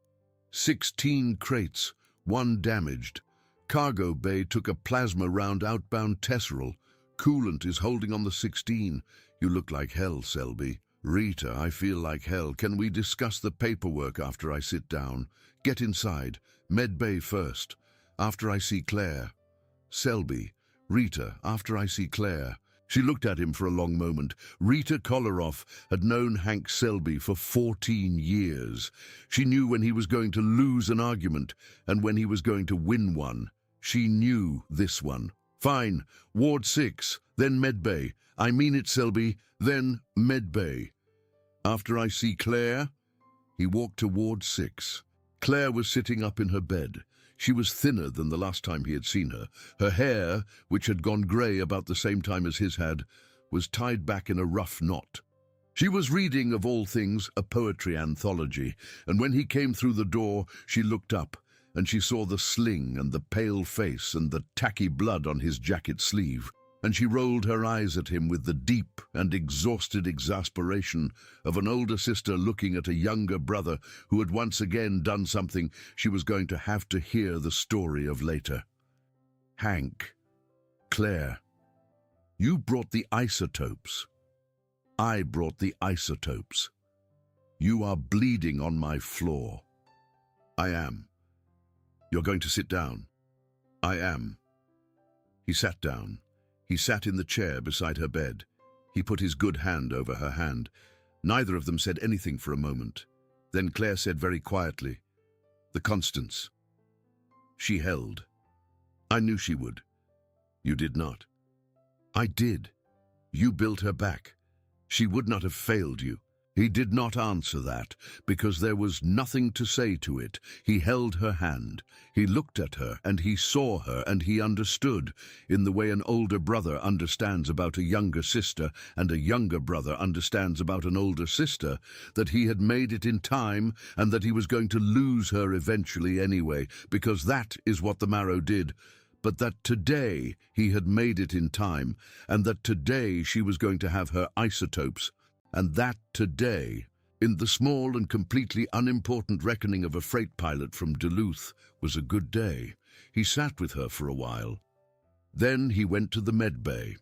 [SPEAKER 1] 16 crates, 1 damaged. Cargo bay took a plasma round outbound Tesserel. Coolant is holding on the 16. You look like hell, Selby. Rita, I feel like hell. Can we discuss the paperwork after I sit down? Get inside. Med bay first. After I see Claire. Selby. Rita, after I see Claire. She looked at him for a long moment. Rita Kolarov had known Hank Selby for 14 years. She knew when he was going to lose an argument and when he was going to win one. She knew this one. Fine, Ward 6, then Medbay. I mean it, Selby, then Medbay. After I see Claire. He walked to Ward 6. Claire was sitting up in her bed. She was thinner than the last time he had seen her. Her hair, which had gone grey about the same time as his had, was tied back in a rough knot. She was reading, of all things, a poetry anthology, and when he came through the door, she looked up, and she saw the sling and the pale face and the tacky blood on his jacket sleeve, and she rolled her eyes at him with the deep and exhausted exasperation of an older sister looking at a younger brother who had once again done something she was going to have to hear the story of later. Hank, Claire, you brought the isotopes. I brought the isotopes. You are bleeding on my floor. I am. You're going to sit down. I am. He sat down. He sat in the chair beside her bed. He put his good hand over her hand. Neither of them said anything for a moment. Then Claire said very quietly, "The Constance." She held. I knew she would. You did not. I did. You built her back. She would not have failed you. He did not answer that, because there was nothing to say to it. He held her hand. He looked at her, and he saw her, and he understood, in the way an older brother understands about a younger sister, and a younger brother understands about an older sister, that he had made it in time, and that he was going to lose her eventually anyway, because that is what the marrow did. But that today he had made it in time, and that today she was going to have her isotopes, and that today, in the small and completely unimportant reckoning of a freight pilot from Duluth, was a good day. He sat with her for a while. Then he went to the med bay.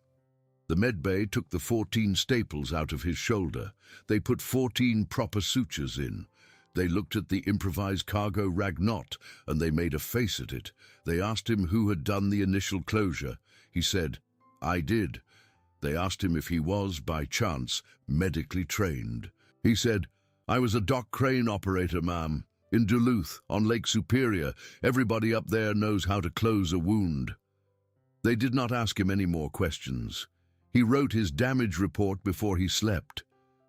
[SPEAKER 1] The med bay took the 14 staples out of his shoulder. They put 14 proper sutures in. They looked at the improvised cargo rag knot, and they made a face at it. They asked him who had done the initial closure. He said, "I did." They asked him if he was, by chance, medically trained. He said, "I was a dock crane operator, ma'am." In Duluth, on Lake Superior, everybody up there knows how to close a wound. They did not ask him any more questions. He wrote his damage report before he slept.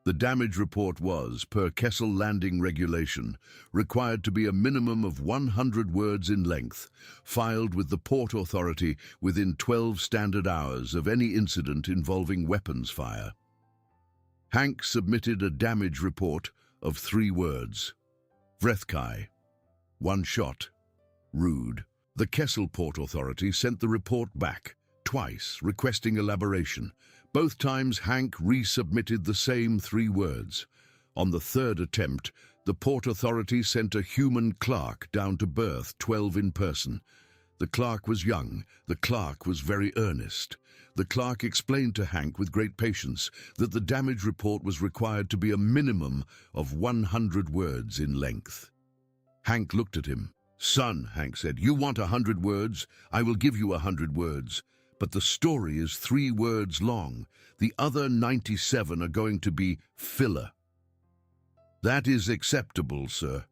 [SPEAKER 1] The damage report was, per Kessel Landing regulation, required to be a minimum of 100 words in length, filed with the Port Authority within 12 standard hours of any incident involving weapons fire. Hank submitted a damage report of 3 words. Vrethkai. 1 shot. Rude. The Kessel Port Authority sent the report back, twice, requesting elaboration. Both times Hank resubmitted the same 3 words. On the 3rd attempt, the Port Authority sent a human clerk down to berth 12 in person. The clerk was young. The clerk was very earnest. The clerk explained to Hank with great patience that the damage report was required to be a minimum of 100 words in length. Hank looked at him. "Son," Hank said, "you want 100 words? I will give you 100 words. But the story is 3 words long. The other 97 are going to be filler." "That is acceptable, sir."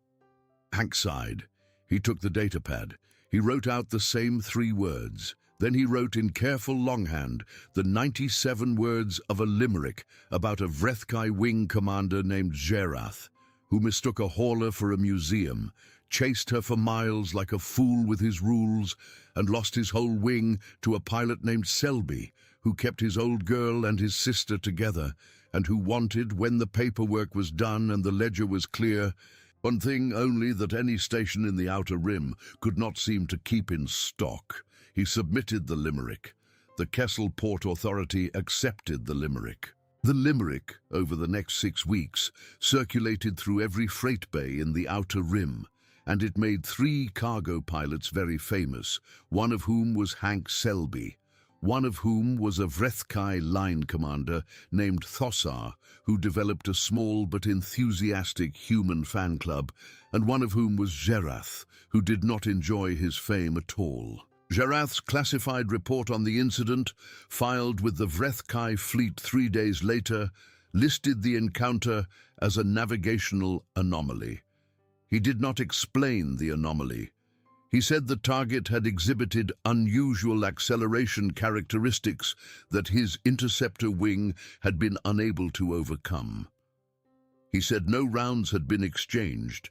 [SPEAKER 1] Hank sighed. He took the datapad. He wrote out the same 3 words. Then he wrote in careful longhand the 97 words of a limerick about a Vrethkai wing commander named Zerath, who mistook a hauler for a museum, chased her for miles like a fool with his rules, and lost his whole wing to a pilot named Selby, who kept his old girl and his sister together, and who wanted, when the paperwork was done and the ledger was clear, one thing only that any station in the Outer Rim could not seem to keep in stock. He submitted the limerick. The Kessel Port Authority accepted the limerick. The limerick, over the next 6 weeks, circulated through every freight bay in the Outer Rim, and it made 3 cargo pilots very famous, one of whom was Hank Selby, one of whom was a Vrethkai line commander named Thossar, who developed a small but enthusiastic human fan club, and one of whom was Zerath, who did not enjoy his fame at all. Zerath's classified report on the incident, filed with the Vrethkai fleet 3 days later, listed the encounter as a navigational anomaly. He did not explain the anomaly. He said the target had exhibited unusual acceleration characteristics that his Interceptor wing had been unable to overcome. He said no rounds had been exchanged.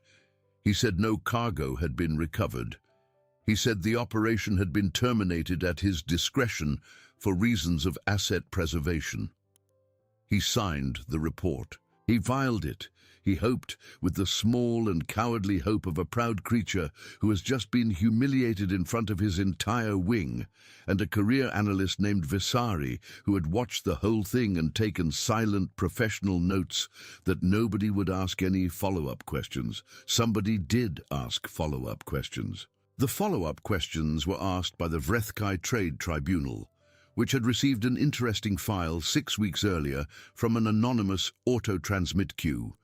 [SPEAKER 1] He said no cargo had been recovered. He said the operation had been terminated at his discretion for reasons of asset preservation. He signed the report. He filed it. He hoped, with the small and cowardly hope of a proud creature who has just been humiliated in front of his entire wing, and a career analyst named Visari who had watched the whole thing and taken silent professional notes, that nobody would ask any follow-up questions. Somebody did ask follow-up questions. The follow-up questions were asked by the Vrethkai Trade Tribunal, which had received an interesting file 6 weeks earlier from an anonymous auto-transmit queue,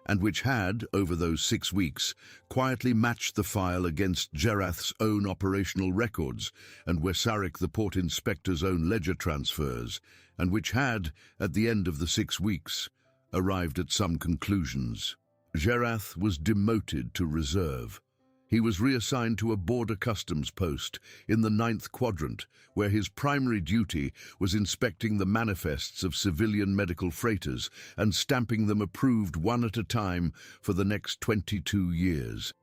[SPEAKER 1] and which had, over those 6 weeks, quietly matched the file against Zerath's own operational records and Wesarik the port inspector's own ledger transfers, and which had, at the end of the 6 weeks, arrived at some conclusions. Zerath was demoted to reserve. He was reassigned to a border customs post in the 9th quadrant, where his primary duty was inspecting the manifests of civilian medical freighters and stamping them approved one at a time for the next 22 years.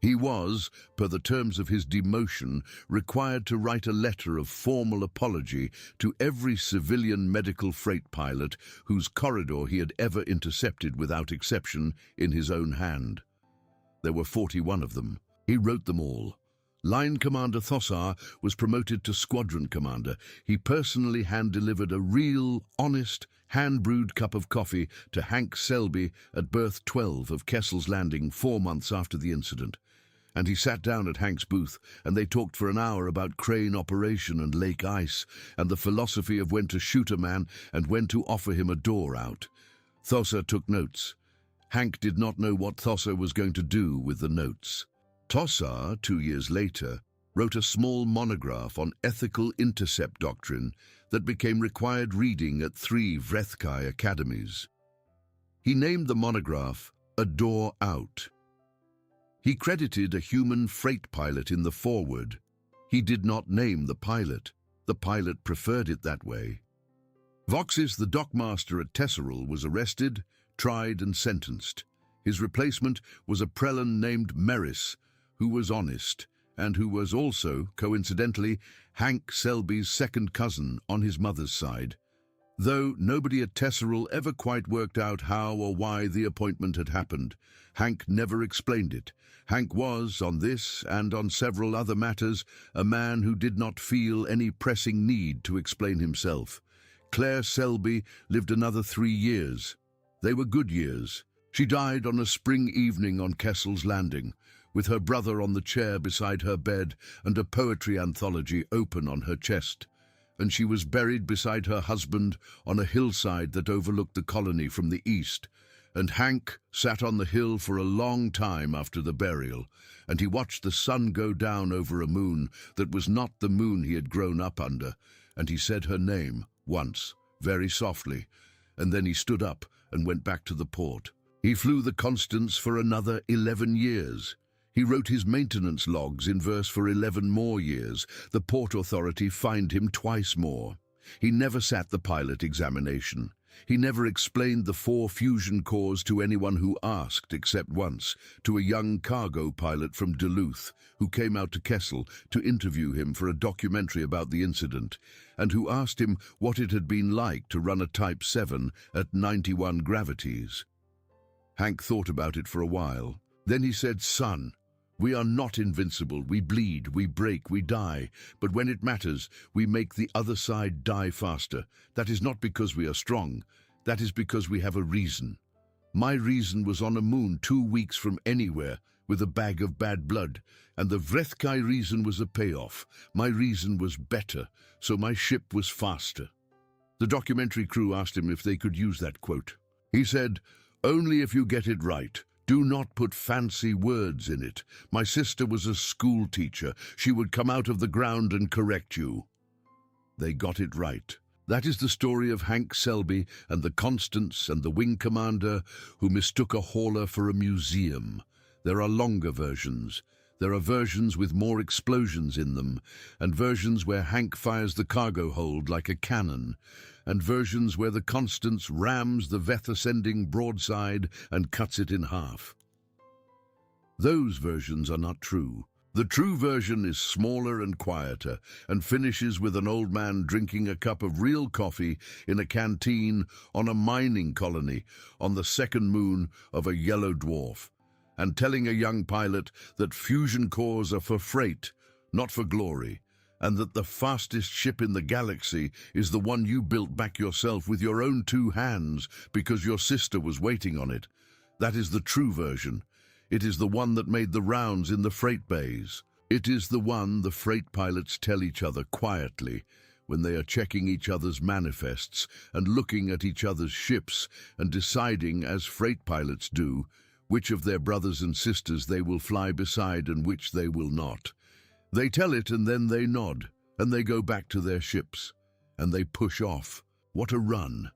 [SPEAKER 1] He was, per the terms of his demotion, required to write a letter of formal apology to every civilian medical freight pilot whose corridor he had ever intercepted without exception in his own hand. There were 41 of them. He wrote them all. Line Commander Thossar was promoted to Squadron Commander. He personally hand-delivered a real, honest, hand-brewed cup of coffee to Hank Selby at berth 12 of Kessel's Landing 4 months after the incident. And he sat down at Hank's booth, and they talked for an hour about crane operation and lake ice, and the philosophy of when to shoot a man and when to offer him a door out. Thossar took notes. Hank did not know what Thossar was going to do with the notes. Thossar, 2 years later, wrote a small monograph on ethical intercept doctrine that became required reading at 3 Vrethkai academies. He named the monograph A Door Out. He credited a human freight pilot in the foreword. He did not name the pilot. The pilot preferred it that way. Voxis, the dockmaster at Tesseril, was arrested, tried and sentenced. His replacement was a prelate named Meris, who was honest, and who was also, coincidentally, Hank Selby's second cousin on his mother's side. Though nobody at Tesseril ever quite worked out how or why the appointment had happened, Hank never explained it. Hank was, on this and on several other matters, a man who did not feel any pressing need to explain himself. Claire Selby lived another 3 years. They were good years. She died on a spring evening on Kessel's Landing, with her brother on the chair beside her bed and a poetry anthology open on her chest. And she was buried beside her husband on a hillside that overlooked the colony from the east. And Hank sat on the hill for a long time after the burial, and he watched the sun go down over a moon that was not the moon he had grown up under, and he said her name once, very softly, and then he stood up and went back to the port. He flew the Constance for another 11 years. He wrote his maintenance logs in verse for 11 more years. The Port Authority fined him twice more. He never sat the pilot examination. He never explained the 4 fusion cores to anyone who asked, except once, to a young cargo pilot from Duluth, who came out to Kessel to interview him for a documentary about the incident, and who asked him what it had been like to run a Type 7 at 91 gravities. Hank thought about it for a while. Then he said, "Son, we are not invincible. We bleed, we break, we die. But when it matters, we make the other side die faster. That is not because we are strong. That is because we have a reason. My reason was on a moon 2 weeks from anywhere with a bag of bad blood, and the Vrethkai reason was a payoff. My reason was better, so my ship was faster." The documentary crew asked him if they could use that quote. He said, "Only if you get it right. Do not put fancy words in it. My sister was a school teacher. She would come out of the ground and correct you." They got it right. That is the story of Hank Selby and the Constance and the wing commander who mistook a hauler for a museum. There are longer versions. There are versions with more explosions in them, and versions where Hank fires the cargo hold like a cannon, and versions where the Constance rams the Veth-ascending broadside and cuts it in half. Those versions are not true. The true version is smaller and quieter, and finishes with an old man drinking a cup of real coffee in a canteen on a mining colony on the second moon of a yellow dwarf, and telling a young pilot that fusion cores are for freight, not for glory, and that the fastest ship in the galaxy is the one you built back yourself with your own 2 hands because your sister was waiting on it. That is the true version. It is the one that made the rounds in the freight bays. It is the one the freight pilots tell each other quietly when they are checking each other's manifests and looking at each other's ships and deciding, as freight pilots do, which of their brothers and sisters they will fly beside and which they will not. They tell it and then they nod, and they go back to their ships, and they push off. What a run!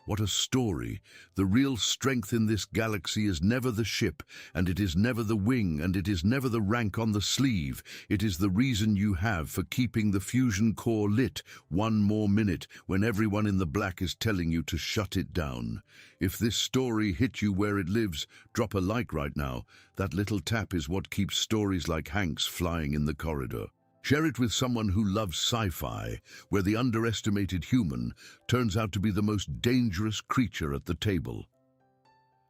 [SPEAKER 1] What a story! The real strength in this galaxy is never the ship, and it is never the wing, and it is never the rank on the sleeve. It is the reason you have for keeping the fusion core lit 1 more minute when everyone in the black is telling you to shut it down. If this story hit you where it lives, drop a like right now. That little tap is what keeps stories like Hank's flying in the corridor. Share it with someone who loves sci-fi, where the underestimated human turns out to be the most dangerous creature at the table.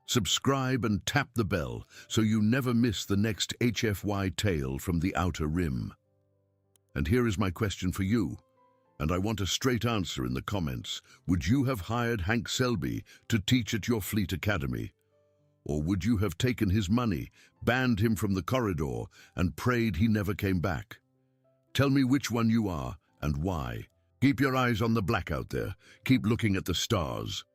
[SPEAKER 1] Subscribe and tap the bell so you never miss the next HFY tale from the Outer Rim. And here is my question for you, and I want a straight answer in the comments. Would you have hired Hank Selby to teach at your fleet academy? Or would you have taken his money, banned him from the corridor, and prayed he never came back? Tell me which one you are and why. Keep your eyes on the black out there. Keep looking at the stars.